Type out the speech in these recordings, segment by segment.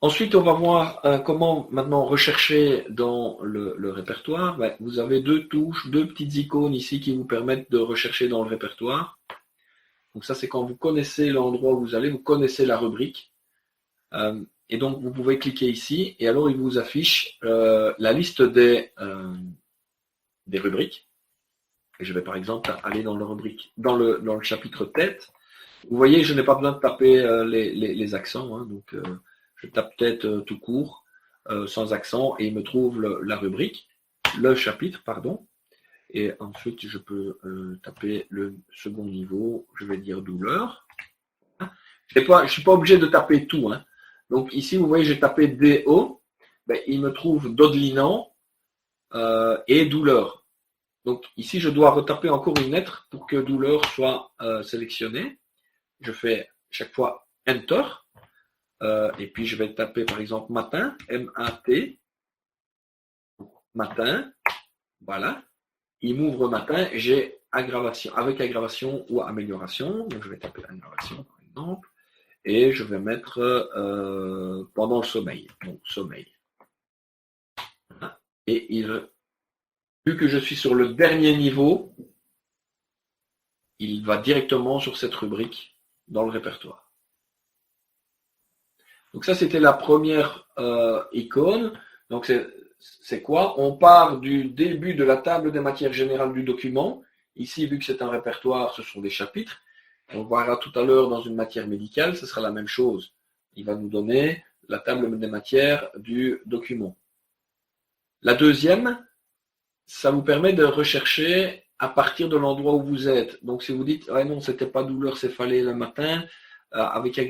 Ensuite, on va voir comment maintenant rechercher dans le répertoire. Ben, vous avez deux touches, deux petites icônes ici qui vous permettent de rechercher dans le répertoire. Donc ça, c'est quand vous connaissez l'endroit où vous allez, vous connaissez la rubrique. Et donc, vous pouvez cliquer ici et alors il vous affiche la liste des rubriques. Et je vais par exemple aller dans le chapitre tête. Vous voyez, je n'ai pas besoin de taper les accents, hein, donc je tape tête tout court, sans accent, et il me trouve la rubrique, le chapitre, pardon. Et ensuite, je peux taper le second niveau, je vais dire douleur. Je ne suis pas obligé de taper tout, hein. Donc ici, vous voyez, j'ai tapé DO, ben, il me trouve dodelinant et douleur. Donc ici, je dois retaper encore une lettre pour que douleur soit sélectionnée. Je fais chaque fois Enter. Et puis je vais taper par exemple matin, M-A-T. Matin. Voilà. Il m'ouvre matin. J'ai aggravation, avec aggravation ou amélioration. Donc je vais taper aggravation par exemple. Et je vais mettre pendant le sommeil. Donc sommeil. Voilà. Et vu que je suis sur le dernier niveau, il va directement sur cette rubrique dans le répertoire. Donc ça, c'était la première icône. Donc c'est quoi? On part du début de la table des matières générales du document. Ici, vu que c'est un répertoire, ce sont des chapitres. On verra tout à l'heure dans une matière médicale, ce sera la même chose. Il va nous donner la table des matières du document. La deuxième, ça vous permet de rechercher à partir de l'endroit où vous êtes. Donc si vous dites, ouais, non, c'était pas douleur céphalée le matin,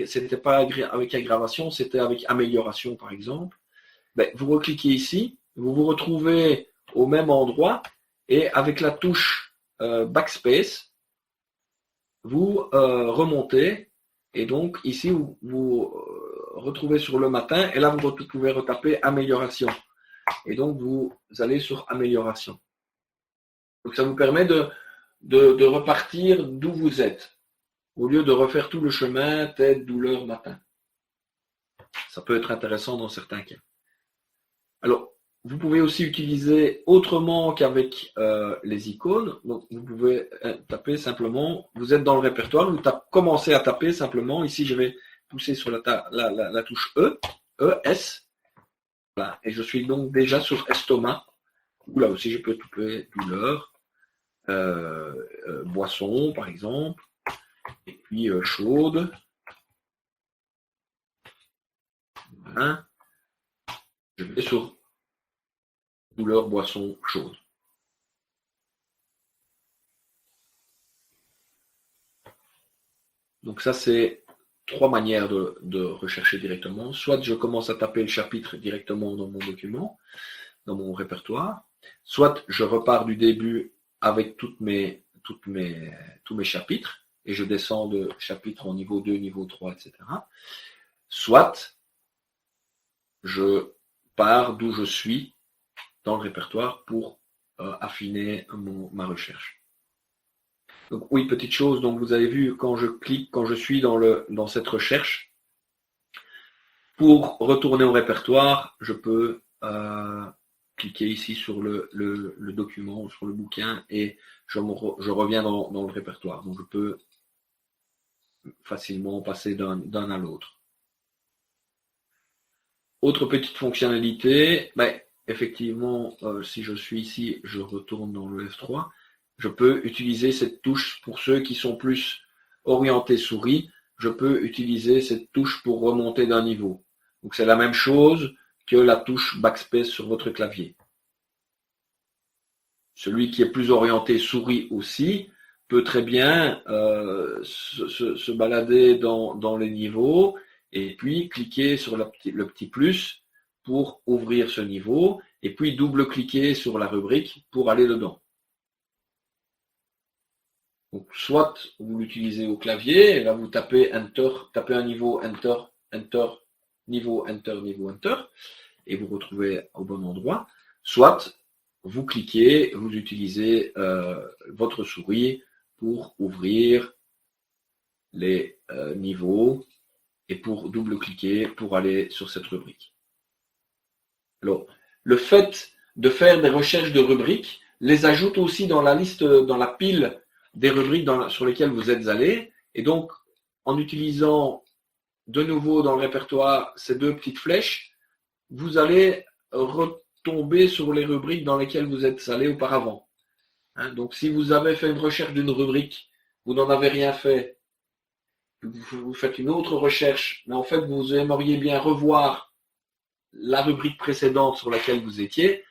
c'était pas avec aggravation, c'était avec amélioration par exemple, ben, vous recliquez ici, vous vous retrouvez au même endroit et avec la touche backspace, vous remontez et donc ici vous retrouvez sur le matin et là vous pouvez retaper amélioration et donc vous allez sur amélioration. Donc ça vous permet de repartir d'où vous êtes au lieu de refaire tout le chemin tête, douleur, matin. Ça peut être intéressant dans certains cas. Alors, vous pouvez aussi utiliser autrement qu'avec les icônes. Donc, vous pouvez taper simplement, vous êtes dans le répertoire, vous commencez à taper simplement. Ici, je vais pousser sur la touche E, ES. Voilà. Et je suis donc déjà sur estomac, où là aussi je peux taper douleur, boisson par exemple, et puis chaude. Voilà. Je vais sur douleur, boisson, chaude. Donc ça, c'est trois manières de rechercher directement. Soit je commence à taper le chapitre directement dans mon document, dans mon répertoire. Soit je repars du début avec tous mes chapitres et je descends de chapitre en niveau 2, niveau 3, etc. Soit je pars d'où je suis dans le répertoire pour affiner ma recherche. Donc oui, petite chose, donc vous avez vu quand je clique, quand je suis dans cette recherche, pour retourner au répertoire, je peux cliquer ici sur le document, sur le bouquin, et je reviens dans le répertoire. Donc je peux facilement passer d'un à l'autre. Autre petite fonctionnalité, ben, effectivement, si je suis ici, je retourne dans le F3. Je peux utiliser cette touche pour ceux qui sont plus orientés souris. Je peux utiliser cette touche pour remonter d'un niveau. Donc c'est la même chose que la touche backspace sur votre clavier. Celui qui est plus orienté souris aussi peut très bien se balader dans les niveaux et puis cliquer sur le petit plus pour ouvrir ce niveau et puis double-cliquer sur la rubrique pour aller dedans. Donc, soit vous l'utilisez au clavier, et là vous tapez Enter, tapez un niveau, Enter, Enter, niveau, Enter, niveau, Enter, et vous retrouvez au bon endroit. Soit vous cliquez, vous utilisez votre souris pour ouvrir les niveaux et pour double-cliquer pour aller sur cette rubrique. Alors, le fait de faire des recherches de rubriques les ajoute aussi dans la liste, dans la pile des rubriques sur lesquelles vous êtes allé. Et donc, en utilisant de nouveau dans le répertoire ces deux petites flèches, vous allez retomber sur les rubriques dans lesquelles vous êtes allé auparavant. Donc, si vous avez fait une recherche d'une rubrique, vous n'en avez rien fait, vous faites une autre recherche, mais en fait, vous aimeriez bien revoir la rubrique précédente sur laquelle vous étiez,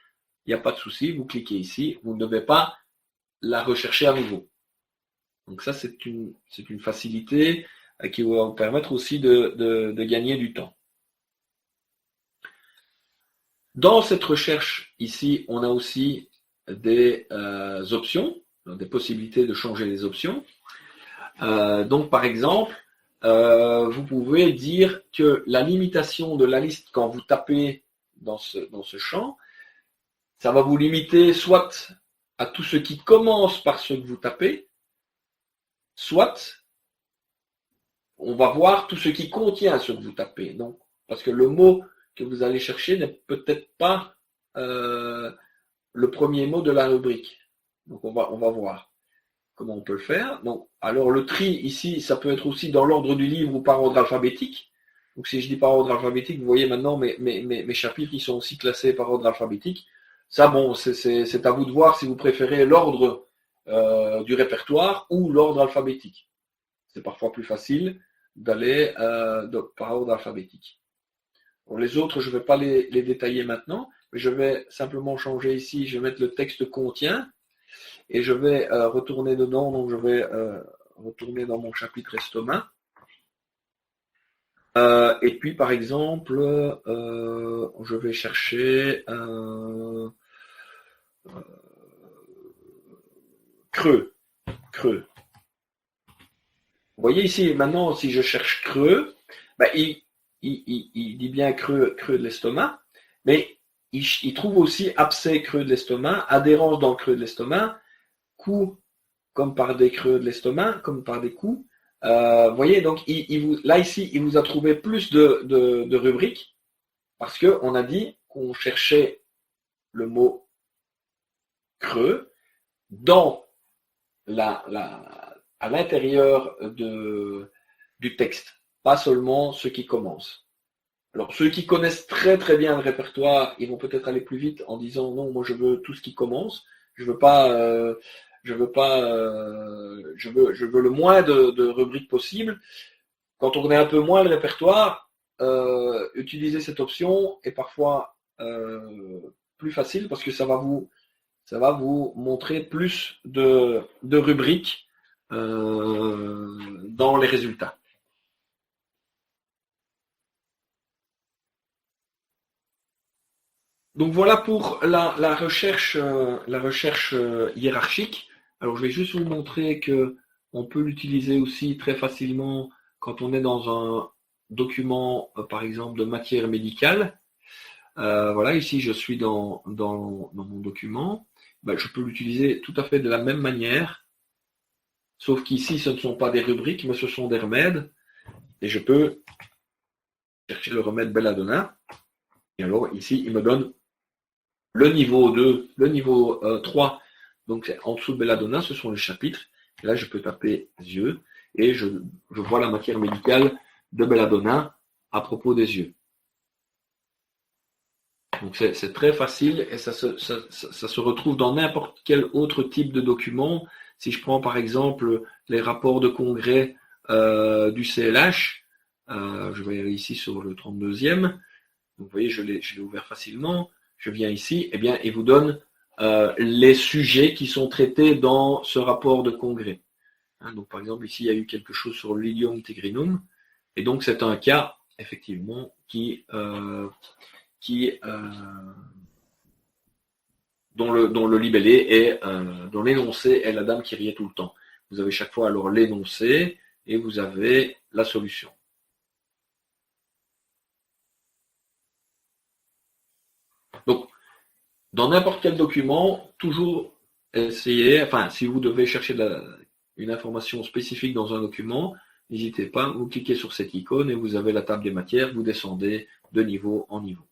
il n'y a pas de souci, vous cliquez ici, vous ne devez pas la rechercher à nouveau. Donc ça, c'est une facilité qui va vous permettre aussi de gagner du temps. Dans cette recherche, ici, on a aussi des options, des possibilités de changer les options. Donc, par exemple, vous pouvez dire que la limitation de la liste quand vous tapez dans ce champ, ça va vous limiter soit à tout ce qui commence par ce que vous tapez, soit on va voir tout ce qui contient ce que vous tapez. Donc, parce que le mot que vous allez chercher n'est peut-être pas le premier mot de la rubrique. Donc, on va voir comment on peut le faire. Donc, alors le tri ici, ça peut être aussi dans l'ordre du livre ou par ordre alphabétique. Donc, si je dis par ordre alphabétique, vous voyez maintenant mes chapitres, ils sont aussi classés par ordre alphabétique. Ça, bon, c'est à vous de voir si vous préférez l'ordre du répertoire ou l'ordre alphabétique. C'est parfois plus facile d'aller par ordre alphabétique. Bon, les autres, je ne vais pas les détailler maintenant, mais je vais simplement changer ici, je vais mettre le texte contient et je vais retourner dedans, donc je vais retourner dans mon chapitre estomac. Et puis, par exemple, je vais chercher creux. Vous voyez ici, maintenant, si je cherche creux, ben, il dit bien creux de l'estomac, mais il trouve aussi abcès creux de l'estomac, adhérence dans le creux de l'estomac, coup comme par des creux de l'estomac, comme par des coups. Vous voyez, donc là ici, il vous a trouvé plus de rubriques parce qu'on a dit qu'on cherchait le mot creux dans à l'intérieur du texte, pas seulement ceux qui commencent. Alors ceux qui connaissent très très bien le répertoire, ils vont peut-être aller plus vite en disant non, moi je veux tout ce qui commence, je veux le moins de rubriques possible. Quand on connaît un peu moins le répertoire, utiliser cette option est parfois plus facile parce que ça va vous montrer plus de rubriques dans les résultats. Donc voilà pour la recherche hiérarchique. Alors je vais juste vous montrer que on peut l'utiliser aussi très facilement quand on est dans un document, par exemple, de matière médicale. Voilà, ici je suis dans mon document. Ben, je peux l'utiliser tout à fait de la même manière, sauf qu'ici ce ne sont pas des rubriques, mais ce sont des remèdes. Et je peux chercher le remède belladonna. Et alors ici, il me donne le niveau 2, le niveau 3. Donc en dessous de belladonna, ce sont les chapitres. Et là, je peux taper yeux et je vois la matière médicale de belladonna à propos des yeux. Donc c'est très facile et ça se retrouve dans n'importe quel autre type de document. Si je prends par exemple les rapports de congrès du CLH, je vais aller ici sur le 32e. Donc, vous voyez, je l'ai ouvert facilement. Je viens ici, et bien, il vous donne les sujets qui sont traités dans ce rapport de congrès. Donc par exemple, ici, il y a eu quelque chose sur l'Idium tigrinum, et donc c'est un cas, effectivement, dont le libellé est, dont l'énoncé est la dame qui riait tout le temps. Vous avez chaque fois alors l'énoncé et vous avez la solution. Donc, dans n'importe quel document, toujours essayer, enfin, si vous devez chercher une information spécifique dans un document, n'hésitez pas, vous cliquez sur cette icône et vous avez la table des matières, vous descendez de niveau en niveau.